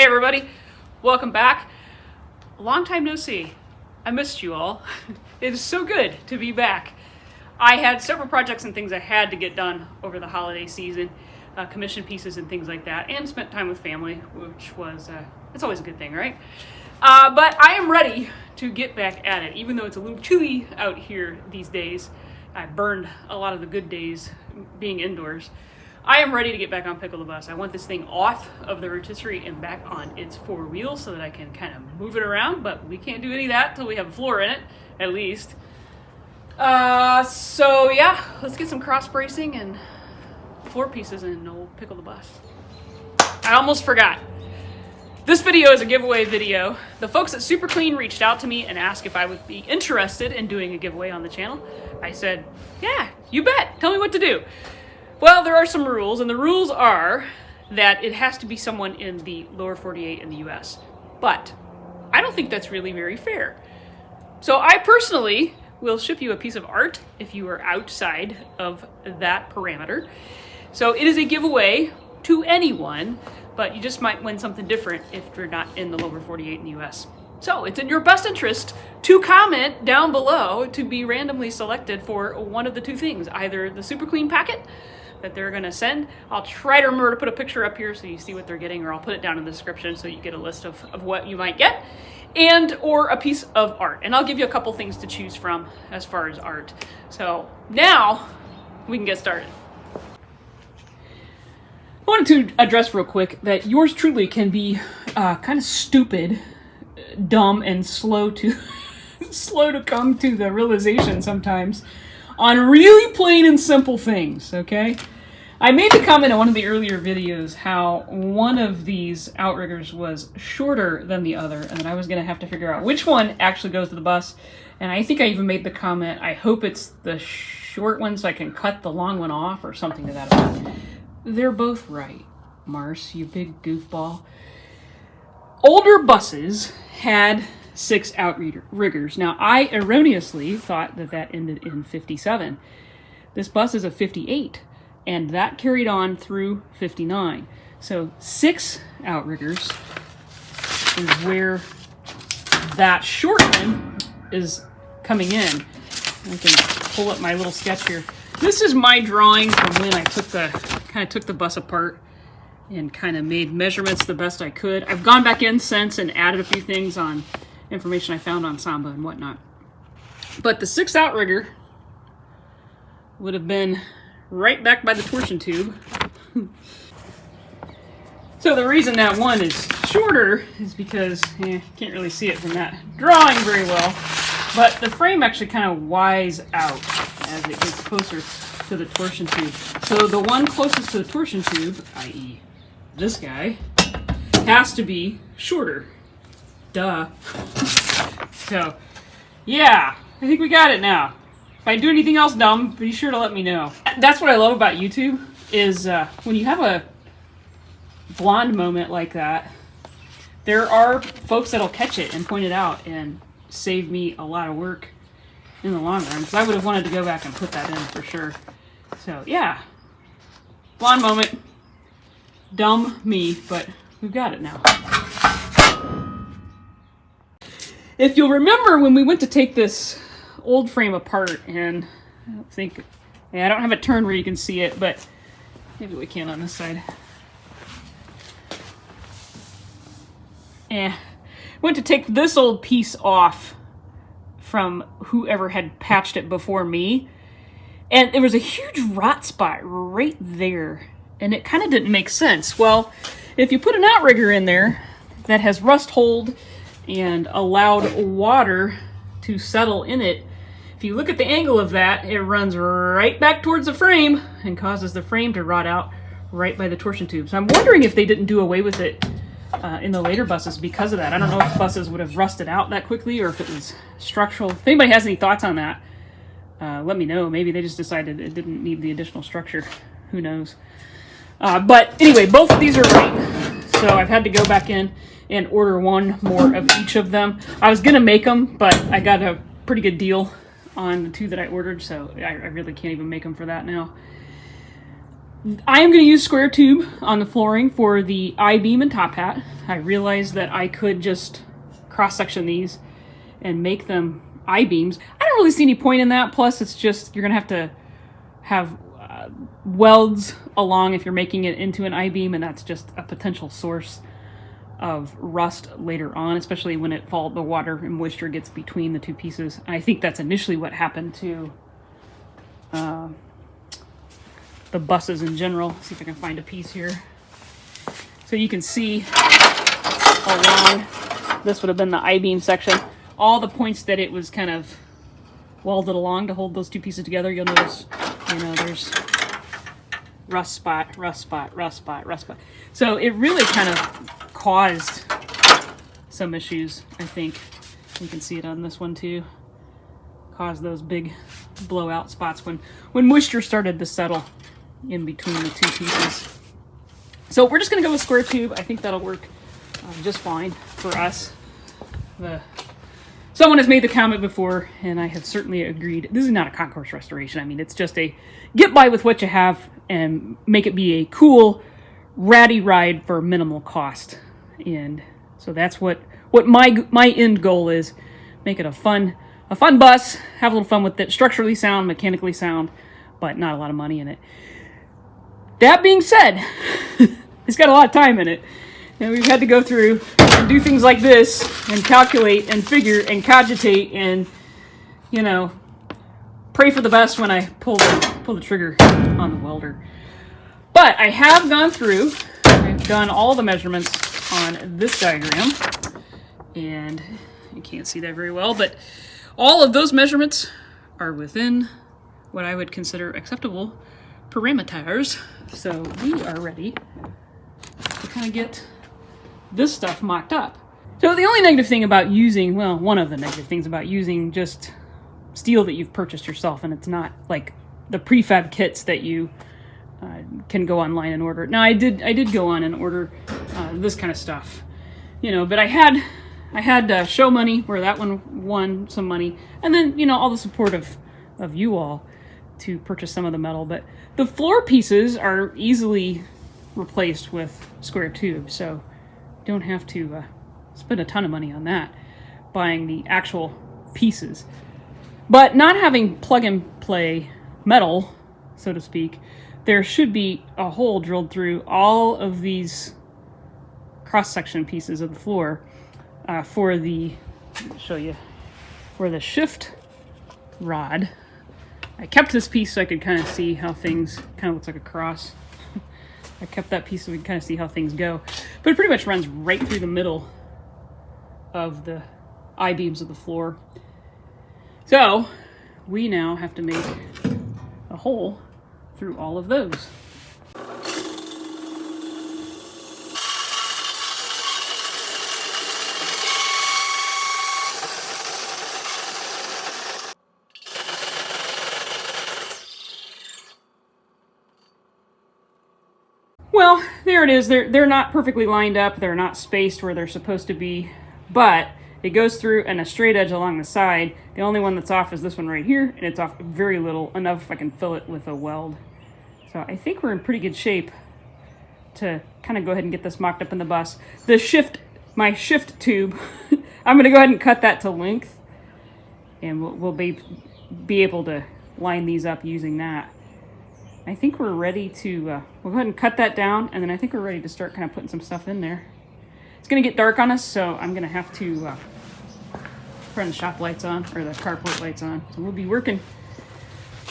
Hey everybody, welcome back. Long time no see. I missed you all. It is so good to be back. I had several projects and things I had to get done over the holiday season, commission pieces and things like that, and spent time with family, which was, it's always a good thing, right? But I am ready to get back at it, even though it's a little chilly out here these days. I burned a lot of the good days being indoors. I am ready to get back on Pickle the Bus. I want this thing off of the rotisserie and back on its four wheels so that I can kind of move it around, but we can't do any of that until we have a floor in it, at least. So yeah, let's get some cross bracing and floor pieces in old Pickle the Bus. I almost forgot. This video is a giveaway video. The folks at Super Clean reached out to me and asked if I would be interested in doing a giveaway on the channel. I said, yeah, you bet. Tell me what to do. Well, there are some rules, and the rules are that it has to be someone in the lower 48 in the US. But I don't think that's really very fair. So I personally will ship you a piece of art if you are outside of that parameter. So it is a giveaway to anyone, but you just might win something different if you're not in the lower 48 in the US. So it's in your best interest to comment down below to be randomly selected for one of the two things, either the Super Clean packet that they're gonna send. I'll try to remember to put a picture up here so you see what they're getting, or I'll put it down in the description so you get a list of what you might get, and or a piece of art. And I'll give you a couple things to choose from as far as art. So now we can get started. I wanted to address real quick that yours truly can be kind of stupid, dumb, and slow to come to the realization sometimes on really plain and simple things, okay? I made the comment in one of the earlier videos how one of these outriggers was shorter than the other, and that I was gonna have to figure out which one actually goes to the bus. And I think I even made the comment, I hope it's the short one so I can cut the long one off or something to that effect. They're both right, Marci, you big goofball. Older buses had 6 outriggers. Now, I erroneously thought that that ended in 57. This bus is a 58, and that carried on through 59. So 6 outriggers is where that short one is coming in. I can pull up my little sketch here. This is my drawing from when I took the bus apart and kind of made measurements the best I could. I've gone back in since and added a few things on information I found on Samba and whatnot. But the 6 outrigger would have been right back by the torsion tube. So the reason that one is shorter is because, can't really see it from that drawing very well, but the frame actually kind of wides out as it gets closer to the torsion tube. So the one closest to the torsion tube, i.e. this guy, has to be shorter. Duh. So, yeah, I think we got it now. If I do anything else dumb, be sure to let me know. That's what I love about YouTube, is when you have a blonde moment like that, there are folks that'll catch it and point it out and save me a lot of work in the long run, because I would have wanted to go back and put that in for sure. So, yeah. Blonde moment. Dumb me, but we've got it now. If you'll remember when we went to take this old frame apart, and I don't think, I don't have it turned where you can see it, but maybe we can on this side. Went to take this old piece off from whoever had patched it before me, and there was a huge rot spot right there, and it kind of didn't make sense. Well, if you put an outrigger in there that has rust hold and allowed water to settle in it, if you look at the angle of that, it runs right back towards the frame and causes the frame to rot out right by the torsion tube. So I'm wondering if they didn't do away with it in the later buses because of that. I don't know if buses would have rusted out that quickly or if it was structural. If anybody has any thoughts on that, let me know. Maybe they just decided it didn't need the additional structure. Who knows? But anyway, both of these are right. So I've had to go back in and order one more of each of them. I was gonna make them, but I got a pretty good deal on the 2 that I ordered, so I really can't even make them for that now. I am going to use square tube on the flooring for the I-beam and top hat. I realized that I could just cross-section these and make them I-beams. I don't really see any point in that. Plus, it's just, you're going to have welds along if you're making it into an I-beam, and that's just a potential source of rust later on, especially when the water and moisture gets between the two pieces. And I think that's initially what happened to the buses in general. See if I can find a piece here. So you can see along, this would have been the I-beam section, all the points that it was kind of welded along to hold those two pieces together. You'll notice, there's rust spot, rust spot, rust spot, rust spot. So it really kind of caused some issues, I think. You can see it on this one too. Caused those big blowout spots when moisture started to settle in between the two pieces. So we're just going to go with square tube. I think that'll work just fine for us. Someone has made the comment before, and I have certainly agreed. This is not a concourse restoration. I mean, it's just a get by with what you have and make it be a cool, ratty ride for minimal cost. And so that's what my end goal is. Make it a fun bus, have a little fun with it, structurally sound, mechanically sound, but not a lot of money in it. That being said, it's got a lot of time in it. And we've had to go through and do things like this and calculate and figure and cogitate and, pray for the best when I pull the trigger on the welder. But I have gone through, I've done all the measurements on this diagram, and you can't see that very well, but all of those measurements are within what I would consider acceptable parameters. So we are ready to kind of get this stuff mocked up. So the only negative thing about using, well, one of the negative things about using just steel that you've purchased yourself, and it's not like the prefab kits that you can go online and order. Now I did go on and order this kind of stuff, but I had show money where that one won some money, and then all the support of you all to purchase some of the metal. But the floor pieces are easily replaced with square tube, so don't have to spend a ton of money on that, buying the actual pieces. But not having plug and play metal, so to speak, there should be a hole drilled through all of these cross-section pieces of the floor for the, let me show you, for the shift rod. I kept this piece so I could kind of see how things, kind of looks like a cross. I kept that piece so we can kind of see how things go. But it pretty much runs right through the middle of the I-beams of the floor. So we now have to make a hole through all of those. Well, there it is. They're not perfectly lined up. They're not spaced where they're supposed to be, but it goes through and a straight edge along the side. The only one that's off is this one right here, and it's off very little, enough if I can fill it with a weld. So I think we're in pretty good shape to kind of go ahead and get this mocked up in the bus. My shift tube, I'm going to go ahead and cut that to length, and we'll be able to line these up using that. I think we're ready to, we'll go ahead and cut that down, and then I think we're ready to start kind of putting some stuff in there. It's going to get dark on us, so I'm going to have to turn the shop lights on, or the carport lights on. So we'll be working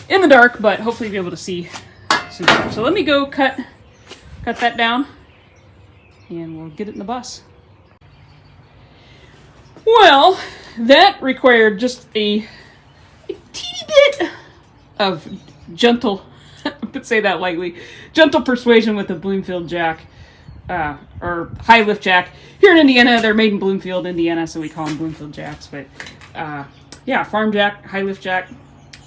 in the dark, but hopefully be able to see some stuff. So let me go cut that down, and we'll get it in the bus. Well, that required just a teeny bit of gentle, but say that lightly, gentle persuasion with a Bloomfield jack, or high lift jack. Here in Indiana, they're made in Bloomfield, Indiana, so we call them Bloomfield jacks. But yeah, farm jack, high lift jack.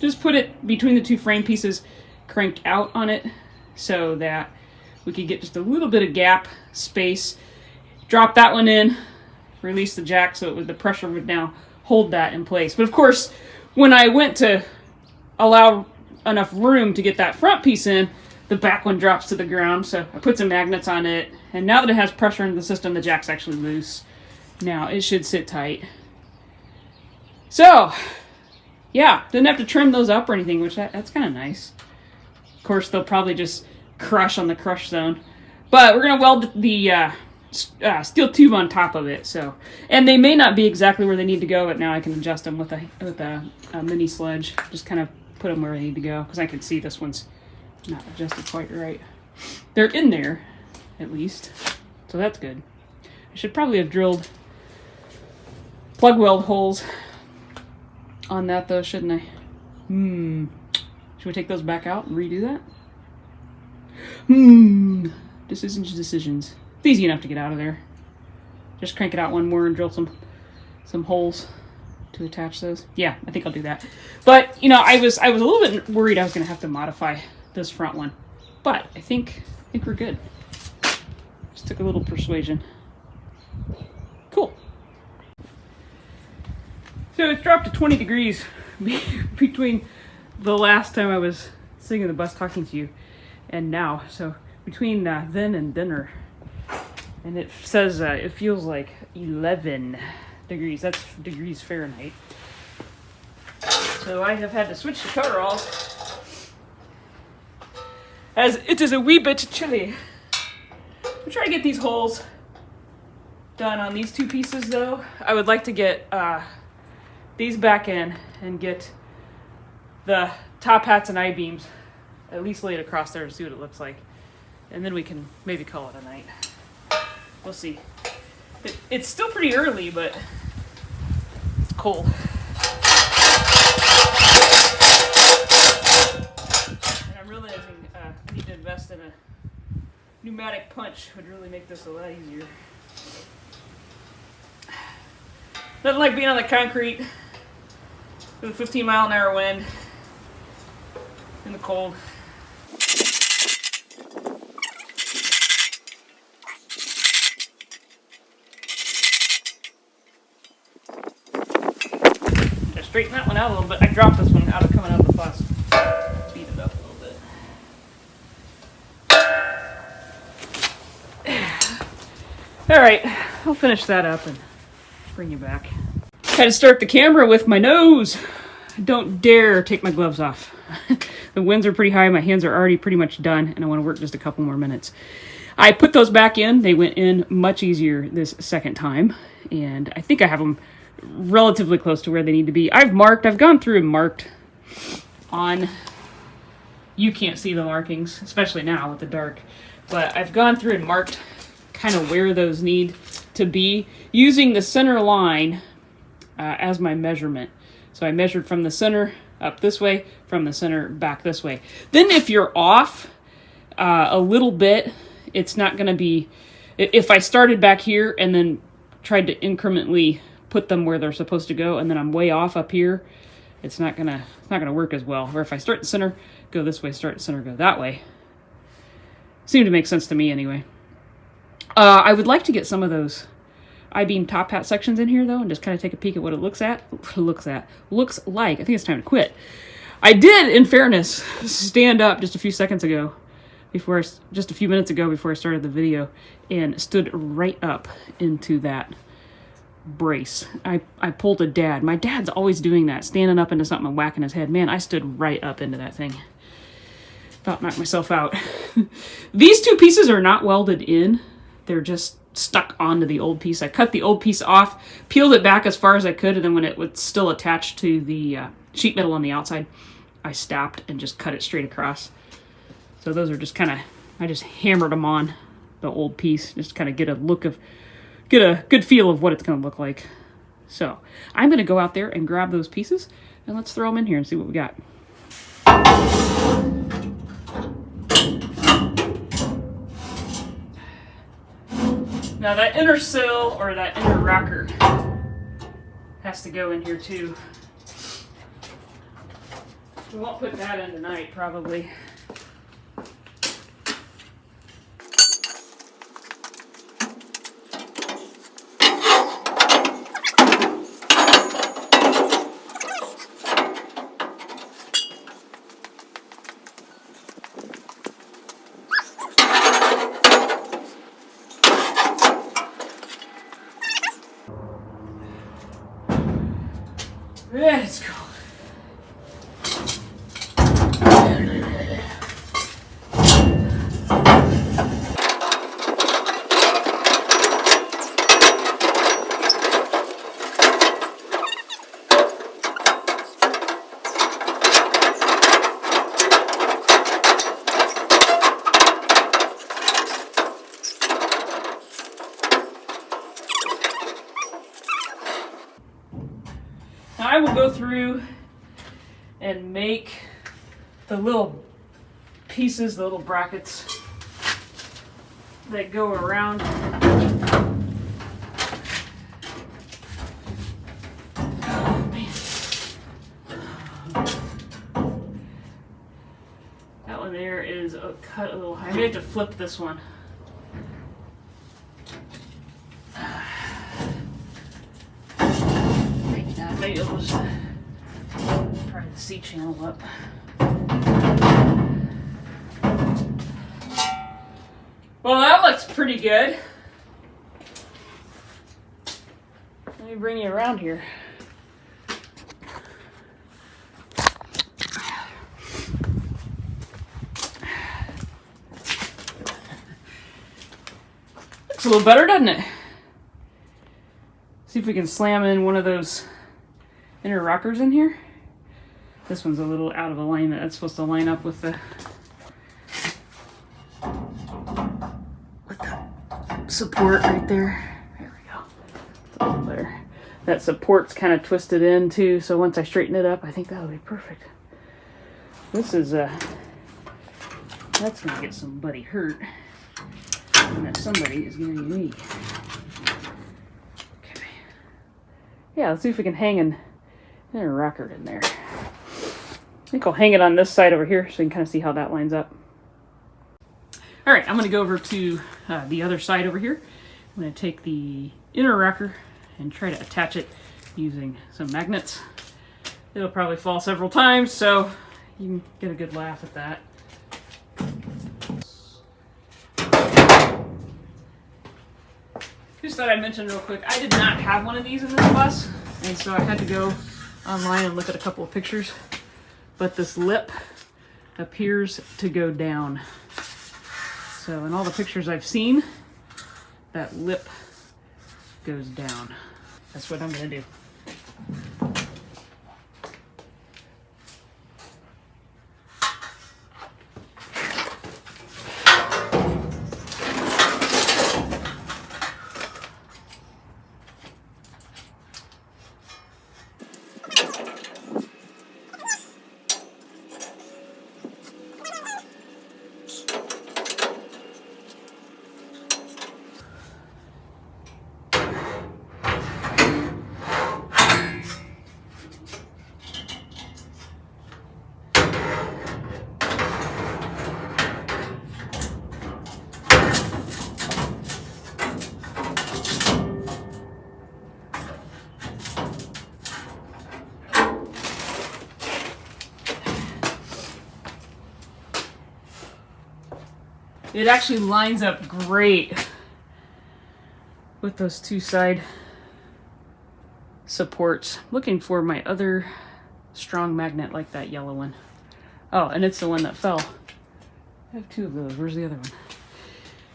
Just put it between the two frame pieces, cranked out on it, so that we could get just a little bit of gap space. Drop that one in, release the jack, so the pressure would now hold that in place. But of course, when I went to allow enough room to get that front piece in, the back one drops to the ground. So I put some magnets on it, and now that it has pressure in the system, the jack's actually loose. Now it should sit tight. So yeah, didn't have to trim those up or anything, which that's kind of nice. Of course, they'll probably just crush on the crush zone, but we're gonna weld the steel tube on top of it. So, and they may not be exactly where they need to go, but now I can adjust them with a mini sledge. Just kind of put them where they need to go, because I can see this one's not adjusted quite right. They're in there, at least, so that's good. I should probably have drilled plug weld holes on that though, shouldn't I? Should we take those back out and redo that? Decisions. It's easy enough to get out of there. Just crank it out one more and drill some holes to attach those. Yeah, I think I'll do that. But you know, I was a little bit worried I was gonna have to modify this front one, but I think we're good. Just took a little persuasion. Cool. So it's dropped to 20 degrees between the last time I was sitting in the bus talking to you and now. So between then and dinner, and it says it feels like 11 degrees. That's degrees Fahrenheit. So I have had to switch to coveralls, as it is a wee bit chilly. I'm trying to get these holes done on these two pieces though. I would like to get these back in and get the top hats and I-beams at least laid across there to see what it looks like. And then we can maybe call it a night. We'll see. It's still pretty early, but it's cold. And I'm realizing I need to invest in a pneumatic punch. Would really make this a lot easier. Nothing like being on the concrete with a 15-mile-an-hour wind in the cold. Just straighten that one out a little bit. I dropped this one out of coming out of the bus. Beat it up a little bit. All right, I'll finish that up and bring you back. Had to start the camera with my nose. Don't dare take my gloves off. The winds are pretty high. My hands are already pretty much done, and I want to work just a couple more minutes. I put those back in. They went in much easier this second time, and I think I have them relatively close to where they need to be. I've gone through and marked on, you can't see the markings, especially now with the dark, but I've gone through and marked kind of where those need to be using the center line as my measurement. So I measured from the center up this way, from the center back this way. Then if you're off a little bit, it's not going to be, if I started back here and then tried to incrementally put them where they're supposed to go, and then I'm way off up here, it's not gonna work as well. Or if I start the center, go this way, start the center, go that way. Seemed to make sense to me anyway. I would like to get some of those I-beam top hat sections in here though, and just kind of take a peek at what it looks like. I think it's time to quit. I did, in fairness, stand up just a few minutes ago before I started the video, and stood right up into that brace. I pulled a dad. My dad's always doing that, standing up into something and whacking his head. Man, I stood right up into that thing. About knocked myself out. These two pieces are not welded in. They're just stuck onto the old piece. I cut the old piece off, peeled it back as far as I could, and then when it was still attached to the sheet metal on the outside, I stopped and just cut it straight across. So those are just kind of, I just hammered them on the old piece, just kind of get a good feel of what it's going to look like. So I'm going to go out there and grab those pieces, and let's throw them in here and see what we got. Now that inner sill, or that inner rocker, has to go in here too. We won't put that in tonight, probably. Let's go. Now I will go through and make the little pieces, the little brackets that go around. Oh, man. That one there is cut a little high. I may have to flip this one. Maybe I'll just try the C channel up. Well, that looks pretty good. Let me bring you around here. Looks a little better, doesn't it? See if we can slam in one of those inner rockers in here. This one's a little out of alignment. That's supposed to line up with the support right there. There we go. A little better. That support's kind of twisted in too, so once I straighten it up, I think that'll be perfect. This is that's gonna get somebody hurt, and that somebody is gonna be me. Okay. Yeah, let's see if we can hang an inner rocker in there. I think I'll hang it on this side over here so you can kind of see how that lines up. All right, I'm going to go over to the other side over here. I'm going to take the inner rocker and try to attach it using some magnets. It'll probably fall several times, so you can get a good laugh at that. Just thought I'd mention real quick, I did not have one of these in this bus, and so I had to go online and look at a couple of pictures. But this lip appears to go down. So in all the pictures I've seen, that lip goes down. That's what I'm gonna do. It actually lines up great with those two side supports. Looking for my other strong magnet like that yellow one. Oh, and it's the one that fell. I have two of those. Where's the other one?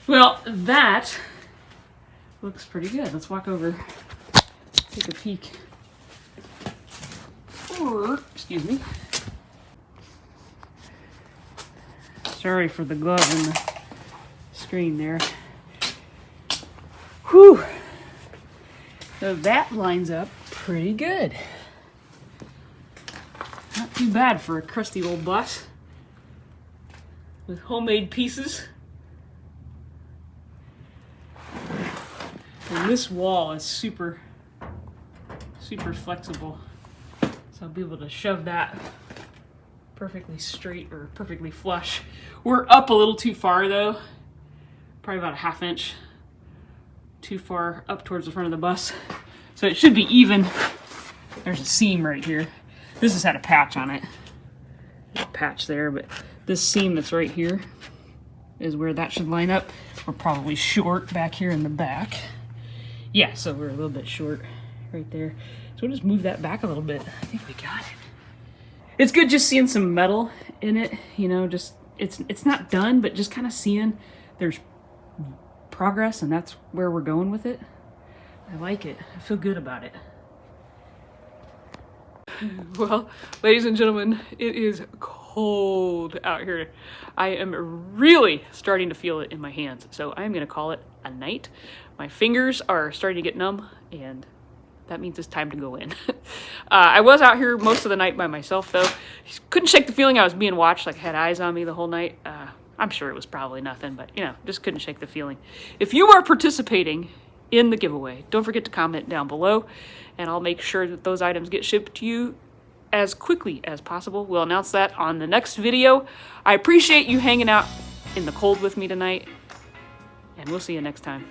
Well, that looks pretty good. Let's walk over, take a peek. Or, excuse me. Sorry for the glove in the screen there. Whew. So that lines up pretty good. Not too bad for a crusty old bus with homemade pieces. And this wall is super flexible. So I'll be able to shove that perfectly straight or perfectly flush. We're up a little too far though. Probably about a ½ inch too far up towards the front of the bus. So it should be even. There's a seam right here. This has had a patch on it. There's a patch there, but this seam that's right here is where that should line up. We're probably short back here in the back. Yeah, so we're a little bit short right there. So we'll just move that back a little bit. I think we got it. It's good just seeing some metal in it, you know, just, it's not done, but just kind of seeing there's progress, and that's where we're going with it. I like it. I feel good about it. Well, ladies and gentlemen, it is cold out here. I am really starting to feel it in my hands, so I'm gonna call it a night. My fingers are starting to get numb, and that means it's time to go in. I was out here most of the night by myself, though. Couldn't shake the feeling I was being watched, like I had eyes on me the whole night. I'm sure it was probably nothing, but, you know, just couldn't shake the feeling. If you are participating in the giveaway, don't forget to comment down below, and I'll make sure that those items get shipped to you as quickly as possible. We'll announce that on the next video. I appreciate you hanging out in the cold with me tonight, and we'll see you next time.